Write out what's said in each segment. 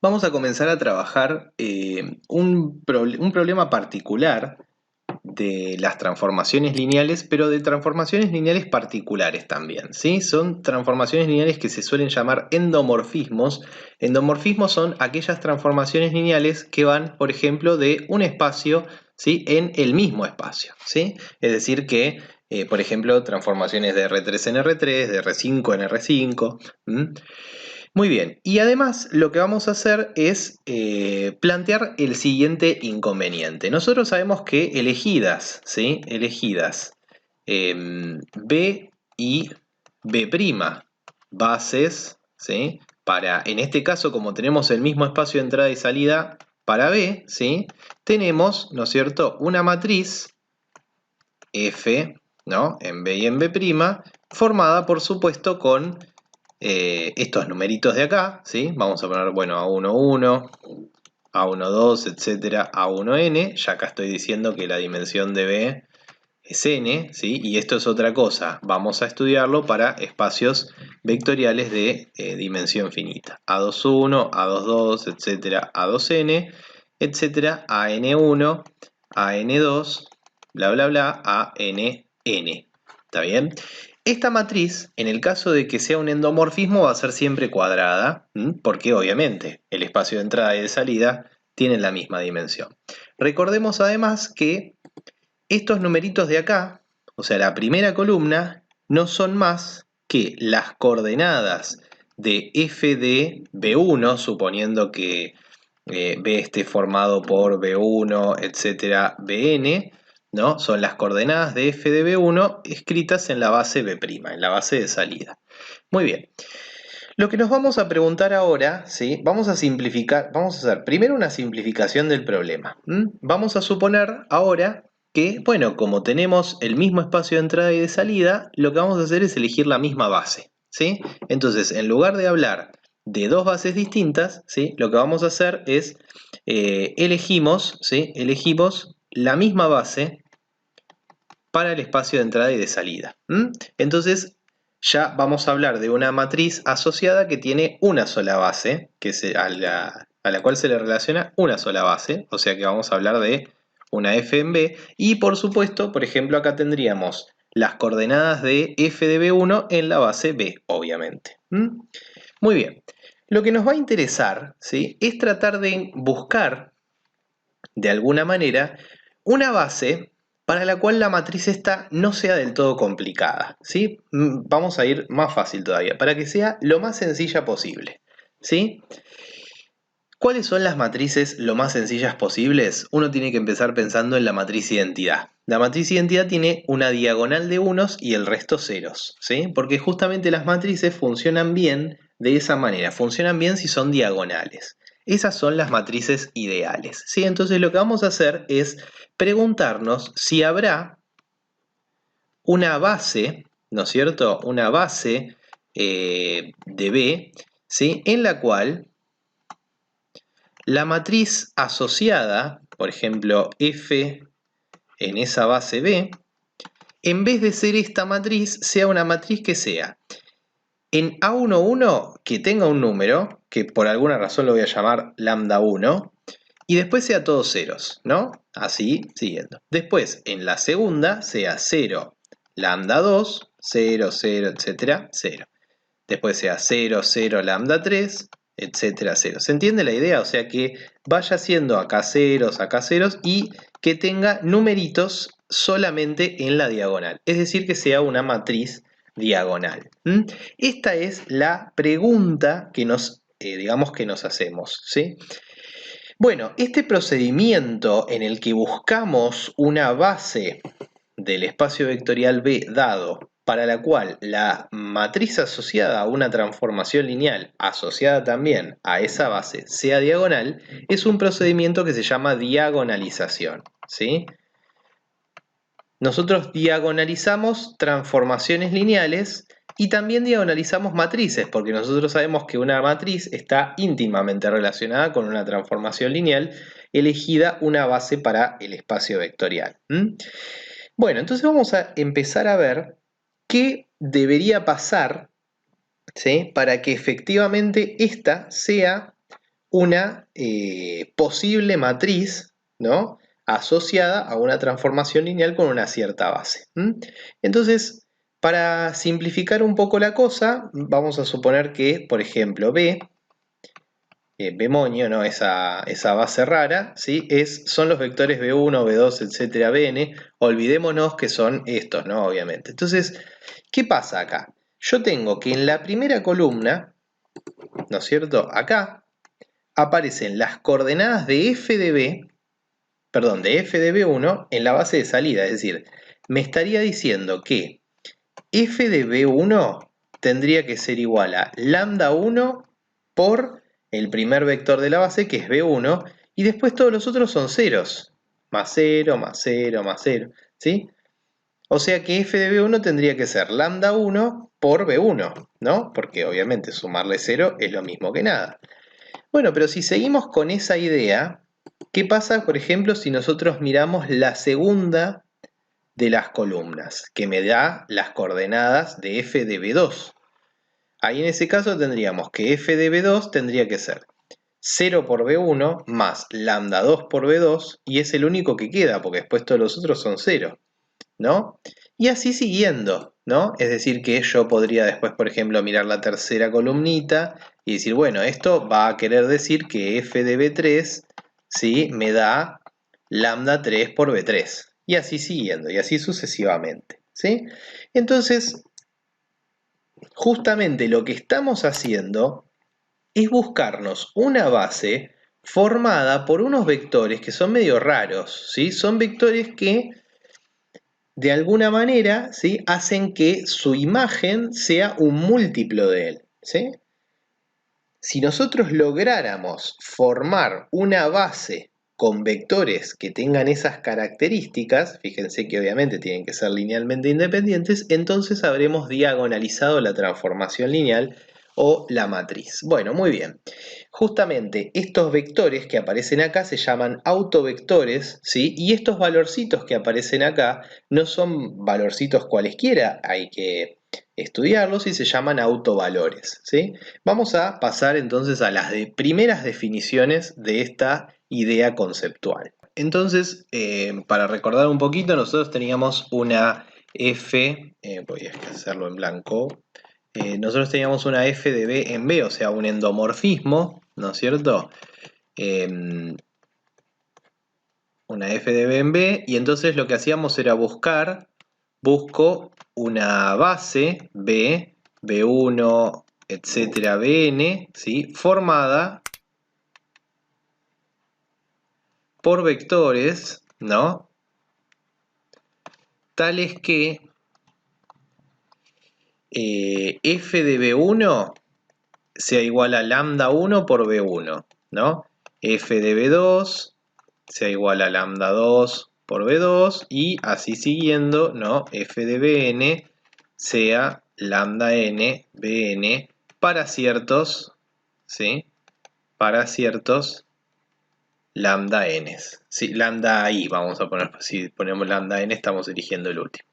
Vamos a comenzar a trabajar un problema particular de las transformaciones lineales, pero de transformaciones lineales particulares también, ¿sí? Son transformaciones lineales que se suelen llamar endomorfismos. Endomorfismos son aquellas transformaciones lineales que van, por ejemplo, de un espacio, ¿sí?, en el mismo espacio, ¿sí? Es decir que, por ejemplo, transformaciones de R3 en R3, de R5 en R5. Muy bien, y además lo que vamos a hacer es plantear el siguiente inconveniente. Nosotros sabemos que elegidas, ¿sí? Elegidas B y B' bases, ¿sí? Para, en este caso, como tenemos el mismo espacio de entrada y salida para B, ¿sí? Tenemos, ¿no es cierto?, una matriz F, ¿no?, en B y en B', formada, por supuesto, con estos numeritos de acá, ¿sí? Vamos a poner, bueno, A11, A12, etcétera, A1n. Ya acá estoy diciendo que la dimensión de B es n, ¿sí? Y esto es otra cosa. Vamos a estudiarlo para espacios vectoriales de dimensión finita. A21, A22, etcétera, A2n, etcétera, AN1, AN2, bla, bla, bla, ANN. ¿Está bien? Esta matriz, en el caso de que sea un endomorfismo, va a ser siempre cuadrada, porque obviamente el espacio de entrada y de salida tienen la misma dimensión. Recordemos además que estos numeritos de acá, o sea, la primera columna, no son más que las coordenadas de f de B1, suponiendo que B esté formado por B1, etcétera, Bn, ¿no? Son las coordenadas de f de B1 escritas en la base B', en la base de salida. Muy bien. Lo que nos vamos a preguntar ahora, ¿sí? Vamos a simplificar, vamos a hacer primero una simplificación del problema. Vamos a suponer ahora que, bueno, como tenemos el mismo espacio de entrada y de salida, lo que vamos a hacer es elegir la misma base, ¿sí? Entonces, en lugar de hablar de dos bases distintas, ¿sí?, lo que vamos a hacer es elegimos, ¿sí?, elegimos la misma base para el espacio de entrada y de salida. Entonces, ya vamos a hablar de una matriz asociada que tiene una sola base, a la cual se le relaciona una sola base, o sea que vamos a hablar de una f en B, y por supuesto, por ejemplo, acá tendríamos las coordenadas de f de B1 en la base B, obviamente. Muy bien, lo que nos va a interesar, ¿sí?, es tratar de buscar, de alguna manera, una base para la cual la matriz esta no sea del todo complicada, ¿sí? Vamos a ir más fácil todavía, para que sea lo más sencilla posible, ¿sí? ¿Cuáles son las matrices lo más sencillas posibles? Uno tiene que empezar pensando en la matriz identidad. La matriz identidad tiene una diagonal de unos y el resto ceros, ¿sí? Porque justamente las matrices funcionan bien de esa manera, funcionan bien si son diagonales. Esas son las matrices ideales, ¿sí? Entonces lo que vamos a hacer es preguntarnos si habrá una base, ¿no es cierto?, una base de B, ¿sí?, en la cual la matriz asociada, por ejemplo, F en esa base B, en vez de ser esta matriz, sea una matriz que sea en A11, que tenga un número, que por alguna razón lo voy a llamar lambda 1, y después sea todos ceros, ¿no? Así, siguiendo. Después, en la segunda, sea 0, lambda 2, 0, 0, etcétera, 0. Después sea 0, 0, lambda 3, etcétera, 0. ¿Se entiende la idea? O sea que vaya siendo acá ceros y que tenga numeritos solamente en la diagonal. Es decir, que sea una matriz diagonal. Esta es la pregunta que digamos que nos hacemos, ¿sí? Bueno, este procedimiento en el que buscamos una base del espacio vectorial B dado, para la cual la matriz asociada a una transformación lineal, asociada también a esa base, sea diagonal, es un procedimiento que se llama diagonalización, ¿sí? Nosotros diagonalizamos transformaciones lineales y también diagonalizamos matrices, porque nosotros sabemos que una matriz está íntimamente relacionada con una transformación lineal elegida una base para el espacio vectorial. Bueno, entonces vamos a empezar a ver qué debería pasar, ¿sí?, para que efectivamente esta sea una posible matriz, ¿no?, asociada a una transformación lineal con una cierta base. Entonces, para simplificar un poco la cosa, vamos a suponer que, por ejemplo, B, Bmonio, ¿no?, esa base rara, ¿sí?, son los vectores B1, B2, etcétera, Bn. Olvidémonos que son estos, ¿no?, obviamente. Entonces, ¿qué pasa acá? Yo tengo que en la primera columna, ¿no es cierto?, acá aparecen las coordenadas de f de B, perdón, de f de B1 en la base de salida. Es decir, me estaría diciendo que f de B1 tendría que ser igual a lambda 1 por el primer vector de la base, que es B1, y después todos los otros son ceros. Más 0, más 0, más 0, ¿sí? O sea que f de B1 tendría que ser lambda 1 por B1, ¿no? Porque obviamente sumarle 0 es lo mismo que nada. Bueno, pero si seguimos con esa idea, ¿qué pasa, por ejemplo, si nosotros miramos la segunda de las columnas, que me da las coordenadas de f de B2? Ahí en ese caso tendríamos que f de B2 tendría que ser 0 por B1 más lambda 2 por B2, y es el único que queda, porque después todos los otros son 0, ¿no? Y así siguiendo, ¿no? Es decir que yo podría después, por ejemplo, mirar la tercera columnita y decir, bueno, esto va a querer decir que f de B3, ¿sí?, me da lambda 3 por B3. Y así siguiendo, y así sucesivamente, ¿sí? Entonces, justamente lo que estamos haciendo es buscarnos una base formada por unos vectores que son medio raros, ¿sí? Son vectores que de alguna manera, ¿sí?, hacen que su imagen sea un múltiplo de él, ¿sí? Si nosotros lográramos formar una base con vectores que tengan esas características, fíjense que obviamente tienen que ser linealmente independientes, entonces habremos diagonalizado la transformación lineal o la matriz. Bueno, muy bien. Justamente estos vectores que aparecen acá se llaman autovectores, ¿sí? Y estos valorcitos que aparecen acá no son valorcitos cualesquiera, hay que estudiarlos, y se llaman autovalores, ¿sí? Vamos a pasar entonces a las primeras definiciones de esta idea conceptual. Entonces, para recordar un poquito, nosotros teníamos una f, voy a hacerlo en blanco, nosotros teníamos una f de B en B, o sea, un endomorfismo, ¿no es cierto? Una f de B en B, y entonces lo que hacíamos era busco una base B, B1, etcétera, Bn, ¿sí?, formada por vectores, ¿no?, tales que f de B1 sea igual a lambda 1 por B1, ¿no? F de B2 sea igual a lambda 2 por B2, y así siguiendo, ¿no? F de Bn sea lambda n Bn para ciertos, ¿sí?, para ciertos lambda n, ¿sí?, lambda i, vamos a poner, si ponemos lambda n estamos eligiendo el último,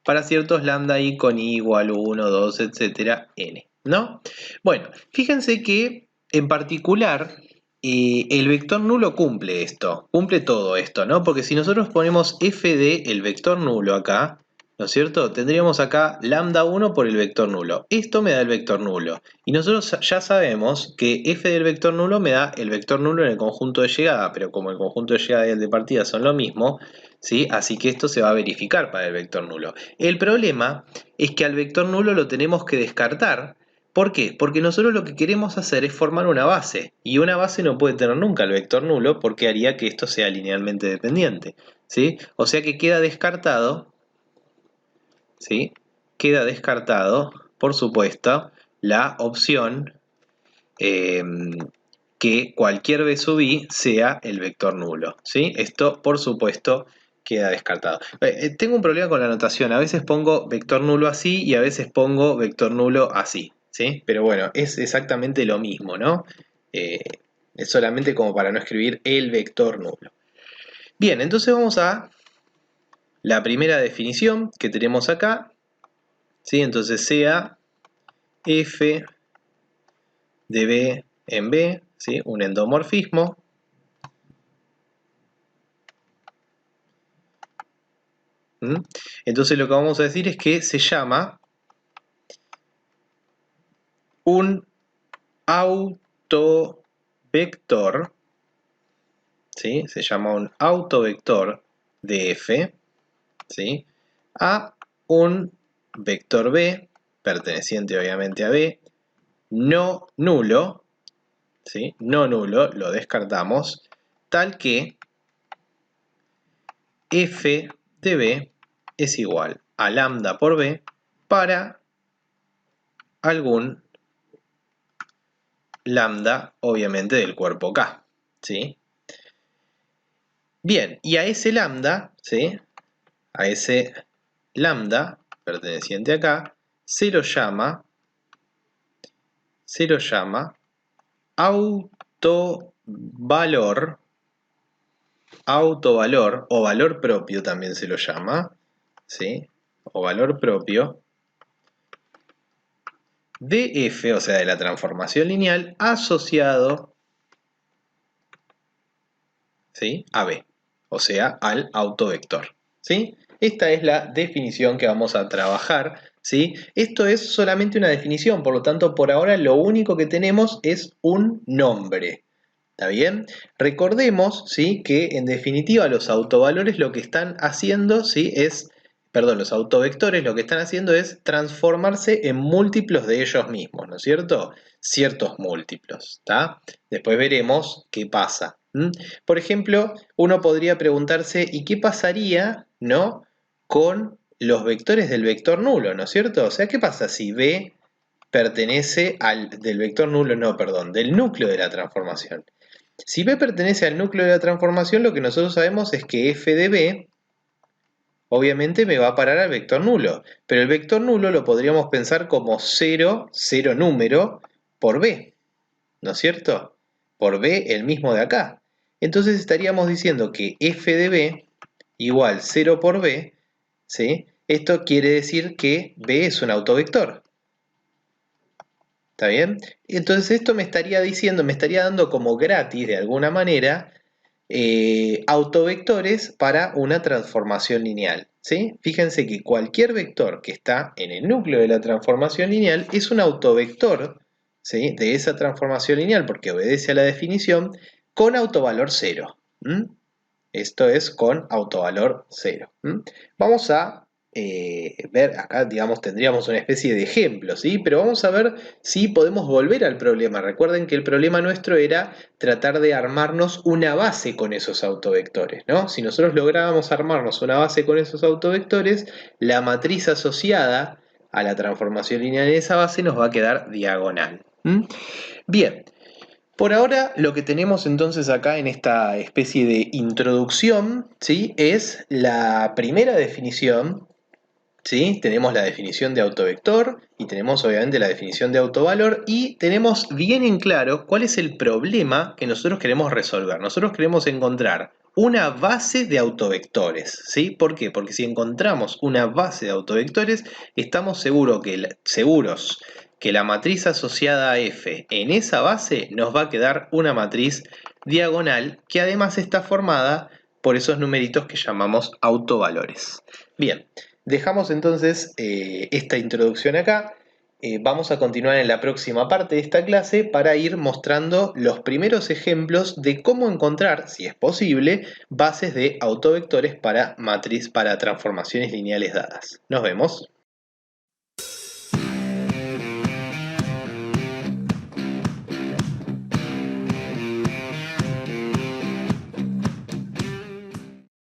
para ciertos lambda i con i igual 1, 2, etcétera, n, ¿no? Bueno, fíjense que en particular el vector nulo cumple esto, cumple todo esto, ¿no? Porque si nosotros ponemos f de el vector nulo acá, ¿no es cierto?, tendríamos acá lambda 1 por el vector nulo. Esto me da el vector nulo. Y nosotros ya sabemos que f del vector nulo me da el vector nulo en el conjunto de llegada, pero como el conjunto de llegada y el de partida son lo mismo, ¿sí?, así que esto se va a verificar para el vector nulo. El problema es que al vector nulo lo tenemos que descartar. ¿Por qué? Porque nosotros lo que queremos hacer es formar una base, y una base no puede tener nunca el vector nulo porque haría que esto sea linealmente dependiente, ¿sí? O sea que queda descartado, ¿sí?, queda descartado, por supuesto, la opción que cualquier b sub i sea el vector nulo, ¿sí? Esto, por supuesto, queda descartado. Tengo un problema con la notación. A veces pongo vector nulo así y a veces pongo vector nulo así, ¿sí? Pero bueno, es exactamente lo mismo, ¿no? Es solamente como para no escribir el vector nulo. Bien, entonces vamos a la primera definición que tenemos acá, ¿sí? Entonces sea f de B en B ¿sí? Un endomorfismo. Entonces lo que vamos a decir es que se llama un autovector, ¿sí? Se llama un autovector de f, ¿sí? A un vector b, perteneciente obviamente a b, no nulo, ¿sí? No nulo, lo descartamos, tal que f de b es igual a lambda por b para algún lambda, obviamente, del cuerpo K, ¿sí? Bien, y a ese lambda, ¿sí? A ese lambda perteneciente acá, se lo llama autovalor, o valor propio también se lo llama, ¿sí? O valor propio de f, o sea, de la transformación lineal, asociado, ¿sí? A b, o sea, al autovector, ¿sí? Esta es la definición que vamos a trabajar, ¿sí? Esto es solamente una definición, por lo tanto, por ahora lo único que tenemos es un nombre, ¿está bien? Recordemos, ¿sí? Que en definitiva los autovalores lo que están haciendo, ¿sí? Los autovectores lo que están haciendo es transformarse en múltiplos de ellos mismos, ¿no es cierto? Ciertos múltiplos, ¿está? Después veremos qué pasa. Por ejemplo, uno podría preguntarse, ¿y qué pasaría, ¿no? Con los vectores del vector nulo, ¿no es cierto? O sea, ¿qué pasa si B pertenece del vector nulo, no, perdón, del núcleo de la transformación? Si B pertenece al núcleo de la transformación, lo que nosotros sabemos es que f de B, obviamente me va a parar al vector nulo, pero el vector nulo lo podríamos pensar como 0, 0 número, por B, ¿no es cierto? Por B, el mismo de acá. Entonces estaríamos diciendo que f de B igual 0 por B, ¿sí? Esto quiere decir que B es un autovector. ¿Está bien? Entonces esto me estaría diciendo, me estaría dando como gratis de alguna manera autovectores para una transformación lineal, ¿sí? Fíjense que cualquier vector que está en el núcleo de la transformación lineal es un autovector, ¿sí? De esa transformación lineal porque obedece a la definición con autovalor 0. Esto es con autovalor 0. Vamos a ver, acá digamos tendríamos una especie de ejemplo, ¿sí? Pero vamos a ver si podemos volver al problema. Recuerden que el problema nuestro era tratar de armarnos una base con esos autovectores, ¿no? Si nosotros lográbamos armarnos una base con esos autovectores, la matriz asociada a la transformación lineal de esa base nos va a quedar diagonal. Bien. Por ahora lo que tenemos entonces acá en esta especie de introducción, ¿sí? Es la primera definición, ¿sí? Tenemos la definición de autovector y tenemos obviamente la definición de autovalor y tenemos bien en claro cuál es el problema que nosotros queremos resolver. Nosotros queremos encontrar una base de autovectores, ¿sí? ¿Por qué? Porque si encontramos una base de autovectores, estamos seguros que la matriz asociada a f en esa base nos va a quedar una matriz diagonal que además está formada por esos numeritos que llamamos autovalores. Bien, dejamos entonces esta introducción acá. Vamos a continuar en la próxima parte de esta clase para ir mostrando los primeros ejemplos de cómo encontrar, si es posible, bases de autovectores para transformaciones lineales dadas. Nos vemos.